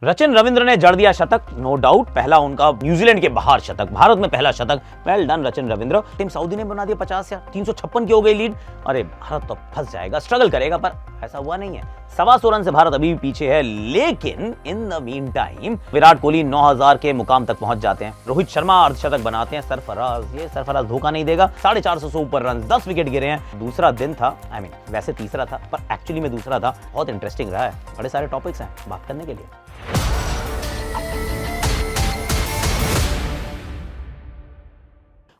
रचिन रविंद्र ने जड़ दिया शतक, नो डाउट, पहला उनका न्यूजीलैंड के बाहर शतक, भारत में पहला शतक, well done Rachin Ravindra. Team Saudi ने बना दिया 50 या 356 की हो गई लीड। अरे भारत तो फंस जाएगा, स्ट्रगल करेगा, पर ऐसा हुआ नहीं है। 125 रन से भारत अभी भी पीछे है, लेकिन in the mean time Virat Kohli 9000 के मुकाम तक पहुंच जाते हैं, रोहित शर्मा अर्धशतक बनाते हैं, सरफराज धोखा नहीं देगा, 450 से ऊपर रन, 10 विकेट गिरे हैं। दूसरा दिन था, वैसे तीसरा था पर एक्चुअली में दूसरा था। बहुत इंटरेस्टिंग रहा है, बड़े सारे टॉपिक्स हैं बात करने के लिए।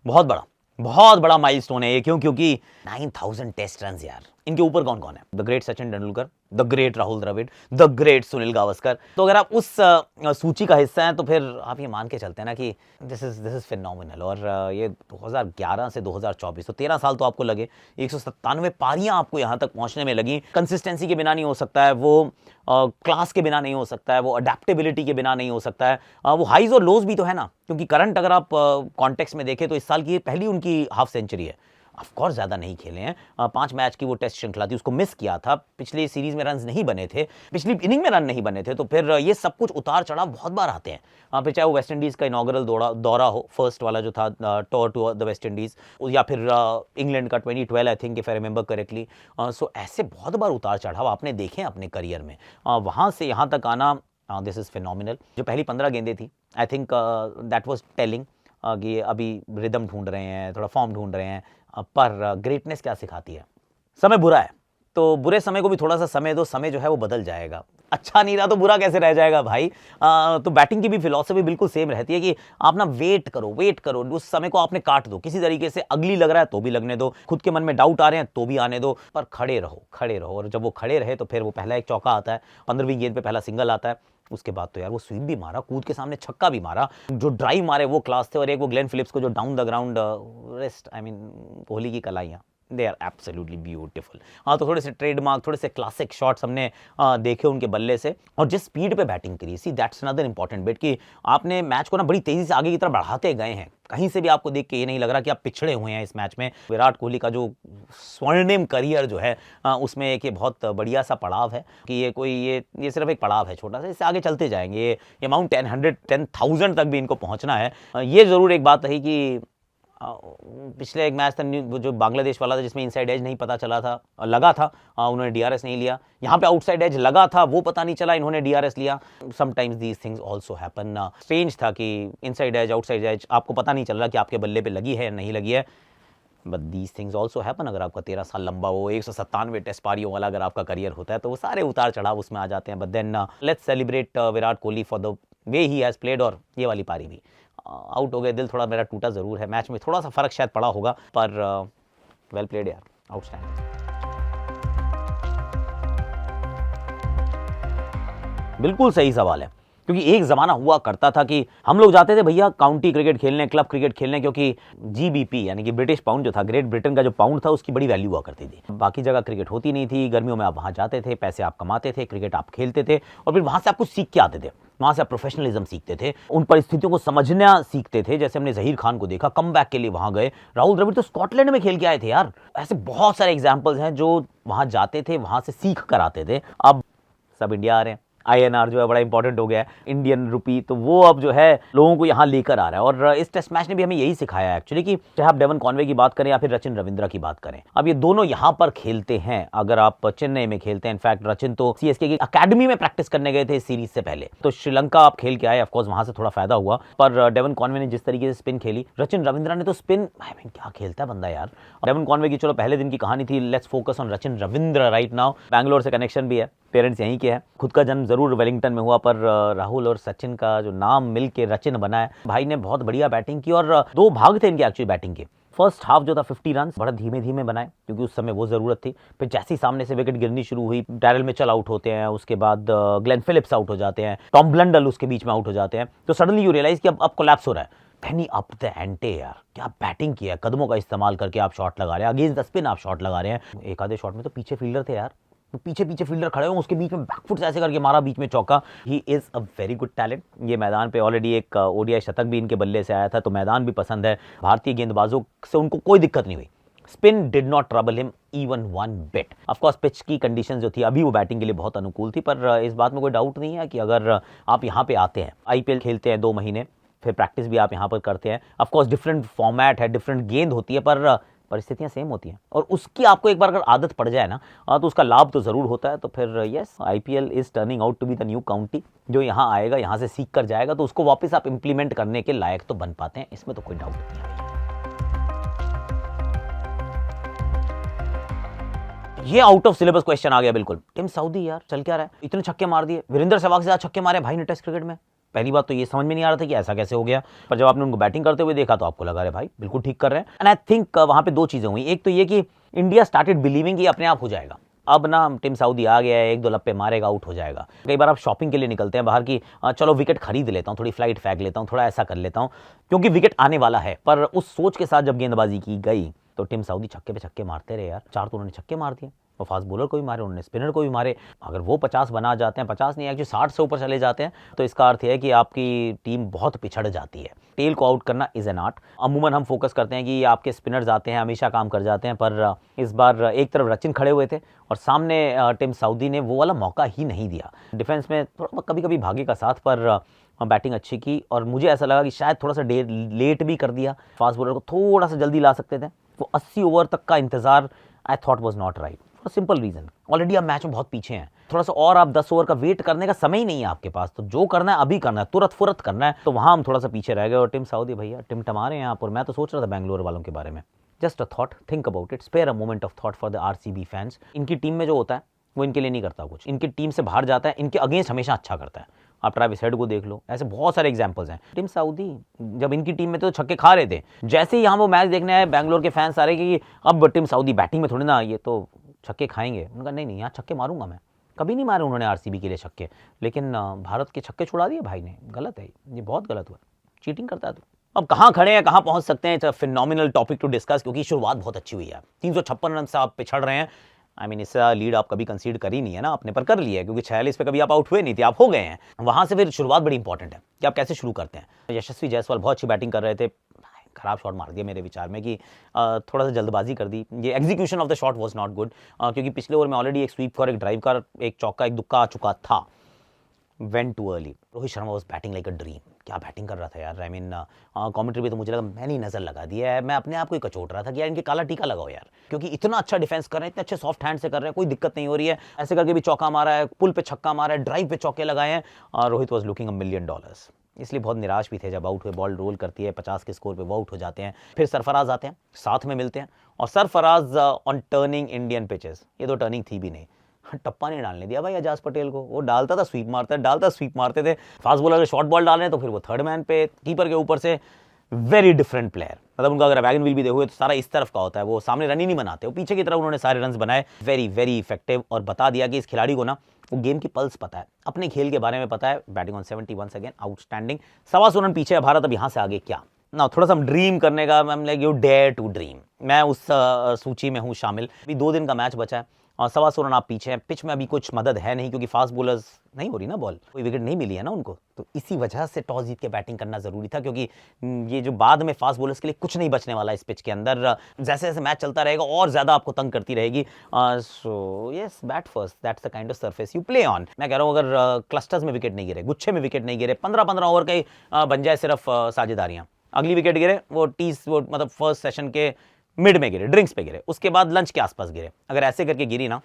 बहुत बड़ा माइलस्टोन है ये। क्योंकि 9000 टेस्ट रन यार, इनके ऊपर कौन कौन है? The great Sachin Tendulkar, the great Rahul Dravid, the great Sunil Gavaskar. तो अगर आप उस सूची का हिस्सा हैं तो फिर आप ये मान के चलते हैं ना कि दिस इज फिनोमिनल। और ये 2011 से 2024 तो 13 साल तो आपको लगे, 197 पारियां आपको यहाँ तक पहुंचने में लगी। कंसिस्टेंसी के बिना नहीं हो सकता है, वो क्लास के बिना नहीं हो सकता है, वो अडेप्टेबिलिटी के बिना नहीं हो सकता है, वो हाइज और लोज भी तो है ना। क्योंकि करंट अगर आप कॉन्टेक्स्ट में देखें तो इस साल की पहली उनकी हाफ सेंचुरी है। ऑफकोर्स ज़्यादा नहीं खेले हैं, 5 मैच की वो टेस्ट श्रृंखला थी, उसको मिस किया था। पिछली सीरीज में रन नहीं बने थे, पिछली इनिंग में रन नहीं बने थे। तो फिर ये सब कुछ उतार चढ़ाव बहुत बार आते हैं। फिर चाहे वो वेस्ट इंडीज़ का इनॉग्रल दौरा हो, फर्स्ट वाला जो था tour to the West Indies, या फिर इंग्लैंड का 2012 I think, if I remember correctly. So ऐसे बहुत बार उतार चढ़ाव आपने देखे हैं अपने करियर में। वहाँ से यहाँ तक आना, दिस इज़ फिनोमिनल। जो पहली 15 गेंदें थी, I think that was telling कि अभी रिदम ढूंढ रहे हैं, थोड़ा फॉर्म ढूंढ रहे हैं। पर ग्रेटनेस क्या सिखाती है? समय बुरा है तो बुरे समय को भी थोड़ा सा समय दो, समय जो है वो बदल जाएगा। अच्छा नहीं रहा तो बुरा कैसे रह जाएगा भाई? तो बैटिंग की भी फिलॉसफी बिल्कुल सेम रहती है कि आप ना वेट करो, उस समय को आपने काट दो किसी तरीके से। अगली लग रहा है तो भी लगने दो, खुद के मन में डाउट आ रहे हैं तो भी आने दो, पर खड़े रहो। और जब वो खड़े रहे तो फिर वो पहला एक चौका आता है, 15वीं गेंद पे पहला सिंगल आता है। उसके बाद तो यार वो स्वीप भी मारा, कूद के सामने छक्का भी मारा, जो ड्राइव मारे वो क्लास थे। और एक वो ग्लेन फिलिप्स को जो down the ground rest, Kohli की कलाइयाँ, दे आर एब्सोल्युटली ब्यूटीफुल। हाँ, तो थोड़े से ट्रेडमार्क, थोड़े से क्लासिक शॉट्स हमने देखे उनके बल्ले से। और जिस स्पीड पे बैटिंग करी, see that's another important bit कि आपने मैच को ना बड़ी तेजी से आगे की तरफ बढ़ाते गए हैं। कहीं से भी आपको देख के ये नहीं लग रहा कि आप पिछड़े हुए हैं इस मैच में। विराट कोहली का जो स्वर्णिम करियर जो है, उसमें एक ये बहुत बढ़िया सा पड़ाव है कि ये सिर्फ एक पड़ाव है छोटा सा, इससे आगे चलते जाएंगे। ये अमाउंट 10,000 तक भी इनको पहुंचना है। ये जरूर एक बात रही कि पिछले एक मैच था जो बांग्लादेश वाला था, जिसमें इनसाइड एज नहीं पता चला था, लगा था, उन्होंने डीआरएस नहीं लिया। यहाँ पे आउटसाइड एज लगा था, वो पता नहीं चला, इन्होंने डीआरएस लिया। Sometimes these things also happen. Strange था कि इनसाइड एज आउटसाइड एज आपको पता नहीं चल रहा कि आपके बल्ले पे लगी है या नहीं लगी है। But these things also happen. अगर आपका 13 साल लंबा हो, 197 टेस्ट पारियों वाला अगर आपका करियर होता है, तो वो सारे उतार चढ़ाव उसमें आ जाते हैं। But then let's celebrate Virat Kohli for the way he has played. और ये वाली पारी भी आउट हो गए, दिल थोड़ा मेरा टूटा जरूर है। मैच में थोड़ा सा फर्क शायद पड़ा होगा, पर वेल प्लेड यार, आउटस्टैंडिंग। बिल्कुल सही सवाल है, क्योंकि एक ज़माना हुआ करता था कि हम लोग जाते थे भैया काउंटी क्रिकेट खेलने, क्लब क्रिकेट खेलने, क्योंकि जीबीपी यानी कि ब्रिटिश पाउंड जो था, ग्रेट ब्रिटेन का जो पाउंड था, उसकी बड़ी वैल्यू हुआ करती थी। बाकी जगह क्रिकेट होती नहीं थी। गर्मियों में आप वहाँ जाते थे, पैसे आप कमाते थे, क्रिकेट आप खेलते थे, और फिर वहाँ से आप कुछ सीख के आते थे। वहाँ से आप प्रोफेशनलिज्म सीखते थे, उन परिस्थितियों को समझना सीखते थे। जैसे हमने ज़हीर खान को देखा, कम बैक के लिए वहाँ गए। राहुल द्रविड़ तो स्कॉटलैंड में खेल के आए थे यार। ऐसे बहुत सारे एग्जाम्पल्स हैं जो वहाँ जाते थे, वहाँ से सीख कर आते थे। अब सब इंडिया आ रहे हैं, INR जो है बड़ा इंपॉर्टेंट हो गया है, इंडियन रुपी, तो वो अब जो है लोगों को यहाँ लेकर आ रहा है। और इस टेस्ट मैच ने भी हमें यही सिखाया एक्चुअली कि चाहे आप डेवन कॉनवे की बात करें या फिर रचिन रविंद्रा की बात करें, अब ये दोनों यहाँ पर खेलते हैं। अगर आप चेन्नई में खेलते हैं, इनफैक्ट रचिन तो CSK की अकेडमी में प्रैक्टिस करने गए थे इस सीरीज से पहले, तो श्रीलंका आप खेल के आए, ऑफकोर्स वहां से थोड़ा फायदा हुआ। पर डेवन कॉनवे ने जिस तरीके से स्पिन खेली, रचिन रविंद्रा ने तो स्पिन, क्या खेलता है बंदा यार। डेवन कॉनवे की चलो पहले दिन की कहानी थी, let's focus on Rachin Ravindra right now. Bangalore से कनेक्शन भी है, पेरेंट्स यहीं के हैं, खुद का जन्म जरूर वेलिंगटन में हुआ, पर राहुल और सचिन का जो नाम मिलके रचिन बना है। भाई ने बहुत बढ़िया बैटिंग की, और 2 भाग थे इनके एक्चुअली बैटिंग के। फर्स्ट हाफ जो था 50 रन बड़ा धीमे धीमे बनाए, क्योंकि उस समय वो जरूरत थी। फिर जैसे ही सामने से विकेट गिरनी शुरू हुई, डैरल मिचेल आउट होते हैं, उसके बाद ग्लेन फिलिप्स आउट हो जाते हैं, टॉम ब्लंडल उसके बीच में आउट हो जाते हैं, तो सडनली यू रियलाइज कि अब कोलैप्स हो रहा है। पेनी अप द एंटे यार, क्या बैटिंग किया, कदमों का इस्तेमाल करके आप शॉट लगा रहे हैं, अगेंस्ट द स्पिन आप शॉट लगा रहे हैं। एक आधे शॉट में तो पीछे फील्डर थे यार, पीछे फील्डर खड़े हो, उसके बीच में बैकफुट से ऐसे करके मारा, बीच में चौका। He is a very good talent. ये मैदान पे ऑलरेडी एक ODI शतक भी इनके बल्ले से आया था, तो मैदान भी पसंद है। भारतीय गेंदबाजों से उनको कोई दिक्कत नहीं हुई, spin did not trouble him even one bit. Of course pitch की कंडीशन जो थी अभी वो बैटिंग के लिए बहुत अनुकूल थी, पर इस बात में कोई डाउट नहीं है कि अगर आप यहाँ पे आते हैं, आईपीएल खेलते हैं 2 महीने, फिर प्रैक्टिस भी आप यहाँ पर करते हैं, ऑफ कोर्स डिफरेंट फॉर्मेट है, डिफरेंट गेंद होती है, पर परिस्थितियां सेम होती हैं और उसकी आपको एक बार अगर आदत पड़ जाए ना तो उसका लाभ तो ज़रूर होता है। तो फिर yes, IPL is turning out to be the new county. जो यहाँ आएगा, यहाँ से सीख कर जाएगा, तो उसको वापस आप इंप्लीमेंट करने के लायक तो बन पाते हैं, इसमें तो कोई डाउट नहीं है। ये आउट ऑफ सिलेबस क्वेश्चन आ गया बिल्कुल। टिम साउदी यार चल क्या रहा है, इतने छक्के मार दिए, वीरेंद्र सहवाग से ज्यादा छक्के मारे भाई ने टेस्ट क्रिकेट में। पहली बात तो ये समझ में नहीं आ रहा था कि ऐसा कैसे हो गया, पर जब आपने उनको बैटिंग करते हुए देखा तो आपको लगा रहे भाई बिल्कुल ठीक कर रहे हैं। एंड आई थिंक वहां पे 2 चीजें हुई। एक तो ये कि इंडिया स्टार्टेड बिलीविंग कि अपने आप हो जाएगा, अब ना टिम साउदी आ गया है, 1-2 लप्पे मारेगा, आउट हो जाएगा। कई बार आप शॉपिंग के लिए निकलते हैं बाहर की, चलो विकेट खरीद लेता हूँ, थोड़ी फ्लाइट फेंक लेता हूँ, थोड़ा ऐसा कर लेता हूँ क्योंकि विकेट आने वाला है। पर उस सोच के साथ जब गेंदबाजी की गई तो टिम साउदी छक्के पे छक्के मारते रहे यार। 4 तो उन्होंने छक्के मार दिए, वो फास्ट बॉलर को भी मारे, उन्होंने स्पिनर को भी मारे। अगर वो 50 बना जाते हैं, 50 नहीं एक्चुअली 60 से ऊपर चले जाते हैं, तो इसका अर्थ है कि आपकी टीम बहुत पिछड़ जाती है। टेल को आउट करना इज एन आर्ट। अमूमन हम फोकस करते हैं कि आपके स्पिनर्स आते हैं, हमेशा काम कर जाते हैं, पर इस बार एक तरफ रचिन खड़े हुए थे और सामने टिम साउदी ने वो वाला मौका ही नहीं दिया। डिफेंस में थोड़ा कभी कभी भागे का साथ, पर बैटिंग अच्छी की और मुझे ऐसा लगा कि शायद थोड़ा सा लेट भी कर दिया। फास्ट बॉलर को थोड़ा सा जल्दी ला सकते थे। वो 80 ओवर तक का इंतजार I thought was not right, for simple reason already आप मैच में बहुत पीछे हैं। थोड़ा सा और आप 10 ओवर का वेट करने का समय ही नहीं है आपके पास, तो जो करना है अभी करना है, तुरंत फुरत करना है। तो वहां हम थोड़ा सा पीछे रह गए और टिम साउदी भैया टिमटमा रहे हैं यहाँ पर। मैं तो सोच रहा था बैंगलोर वालों के बारे में। Just a thought, think about it, spare a moment of thought for the RCB fans. इनकी टीम में जो होता है वो इनके लिए नहीं करता कुछ, इनकी टीम से बाहर जाता है, इनके अगेंस्ट हमेशा अच्छा करता है। आप ट्रेविस हेड को देख लो, ऐसे बहुत सारे एग्जांपल्स हैं। टिम साउदी जब इनकी टीम में तो छक्के खा रहे थे, जैसे ही यहाँ वो मैच देखने आए बैंगलोर के फैंस आ रहे कि अब टिम साउदी बैटिंग में थोड़ी ना, ये तो छक्के खाएंगे। उनका नहीं, यहाँ छक्के मारूंगा मैं। कभी नहीं मारे उन्होंने आरसीबी के लिए छक्के, लेकिन भारत के छक्के छुड़ा दिए भाई ने। गलत है ये, बहुत गलत हुआ, चीटिंग करता है तो। अब कहाँ खड़े हैं, कहाँ पहुंच सकते हैं, it's a phenomenal topic to discuss, क्योंकि शुरुआत बहुत अच्छी हुई है। 356 रन से आप पिछड़ रहे हैं। आई मीन इससे लीड आप कभी कंसीड कर ही नहीं है ना, अपने पर कर लिया है, क्योंकि 46 पे कभी आप आउट हुए नहीं थे, आप हो गए हैं। वहां से फिर शुरुआत बड़ी इंपॉर्टेंट है कि आप कैसे शुरू करते हैं। यशस्वी जायसवाल बहुत अच्छी बैटिंग कर रहे थे, खराब शॉट मार दिया मेरे विचार में कि थोड़ा सा जल्दबाजी कर दी। ये execution of the shot was not good, क्योंकि पिछले ओवर में ऑलरेडी एक स्वीप और एक ड्राइव का, एक चौका, एक दुक्का आ चुका था। Went too early. Rohit Sharma was batting like a dream. क्या बैटिंग कर रहा था यार। आई मीन कमेंट्री पे तो मुझे लगा मैंने ही नजर लगा दिया है। मैं अपने आप को ही कचोट रहा था कि यार इनके काला टीका लगाओ यार, क्योंकि इतना अच्छा डिफेंस कर रहे हैं, इतने अच्छे सॉफ्ट हैंड से कर रहे हैं, कोई दिक्कत नहीं हो रही है। ऐसे करके भी चौका मारा है, पुल पे छक्का मारा है, ड्राइव पे चौके लगाए हैं। Rohit was looking $1 million. इसलिए बहुत निराश भी थे जब आउट हुए। बॉल रोल करती है 50 के स्कोर पे, वो आउट हो जाते हैं। फिर सरफराज आते हैं, साथ में मिलते हैं, और Sarfaraz on turning Indian pitches, ये तो टर्निंग थी भी नहीं, टप्पा नहीं डालने दिया भाई अजाज पटेल को। वो डालता था स्वीप मारता, डालता स्वीप मारते थे। फास्ट बॉलर अगर शॉर्ट बॉल डाल रहे हैं तो फिर वो थर्ड मैन पे, कीपर के ऊपर से। वेरी डिफरेंट प्लेयर, मतलब उनका अगर वैगन व्हील भी देखोगे तो सारा इस तरफ का होता है, वो सामने रन ही नहीं बनाते, वो पीछे की तरफ उन्होंने सारे रन बनाए। वेरी वेरी इफेक्टिव, और बता दिया कि इस खिलाड़ी को ना वो गेम की पल्स पता है, अपने खेल के बारे में पता है। Batting on 70 once again, outstanding. 125 run पीछे है भारत, अब यहाँ से आगे क्या ना। थोड़ा सा हम ड्रीम करने का, ma'am like you dare to dream. मैं उस सूची में हूँ शामिल। अभी 2 दिन का मैच बचा है और 125 रन आप पीछे हैं। पिच में अभी कुछ मदद है नहीं, क्योंकि फास्ट बॉलर्स नहीं हो रही ना, बॉल कोई विकेट नहीं मिली है ना उनको, तो इसी वजह से टॉस जीत के बैटिंग करना जरूरी था, क्योंकि ये जो बाद में फास्ट बॉलर्स के लिए कुछ नहीं बचने वाला इस पिच के अंदर। जैसे जैसे मैच चलता रहेगा और ज्यादा आपको तंग करती रहेगी। So yes, bat first, that's the kind of surface you play on. मैं कह रहा हूँ अगर क्लस्टर्स में विकेट नहीं गिरे, गुच्छे में विकेट नहीं गिरे, 15-15 ओवर के बन जाए सिर्फ साझेदारियां, अगली विकेट गिरे वो मतलब फर्स्ट सेशन के मिड में गिरे, ड्रिंक्स पे गिरे, उसके बाद लंच के आसपास गिरे, अगर ऐसे करके गिरी ना,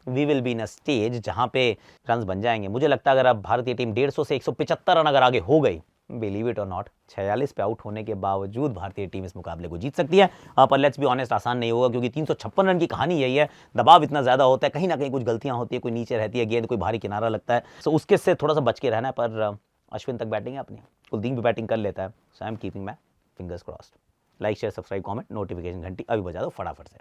we will be in a stage जहां पे रन बन जाएंगे। मुझे लगता है अगर अब भारतीय टीम 150 से 175 रन अगर आगे हो गई, बिलीव इट और नॉट, 46 पे आउट होने के बावजूद भारतीय टीम इस मुकाबले को जीत सकती है। पर लेट्स बी ऑनेस्ट, आसान नहीं होगा, क्योंकि 356 रन की कहानी यही है। दबाव इतना ज्यादा होता है, कहीं ना कहीं कुछ गलतियां होती है, कोई नीचे रहती है गेंद, कोई भारी किनारा लगता है, सो उसके से थोड़ा सा बच के रहना है। पर अश्विन तक बैटिंग है अपनी, कुलदीप भी बैटिंग कर लेता है, so I am keeping my fingers crossed. Like share subscribe comment, notification घंटी अभी बजा दो फटाफट से।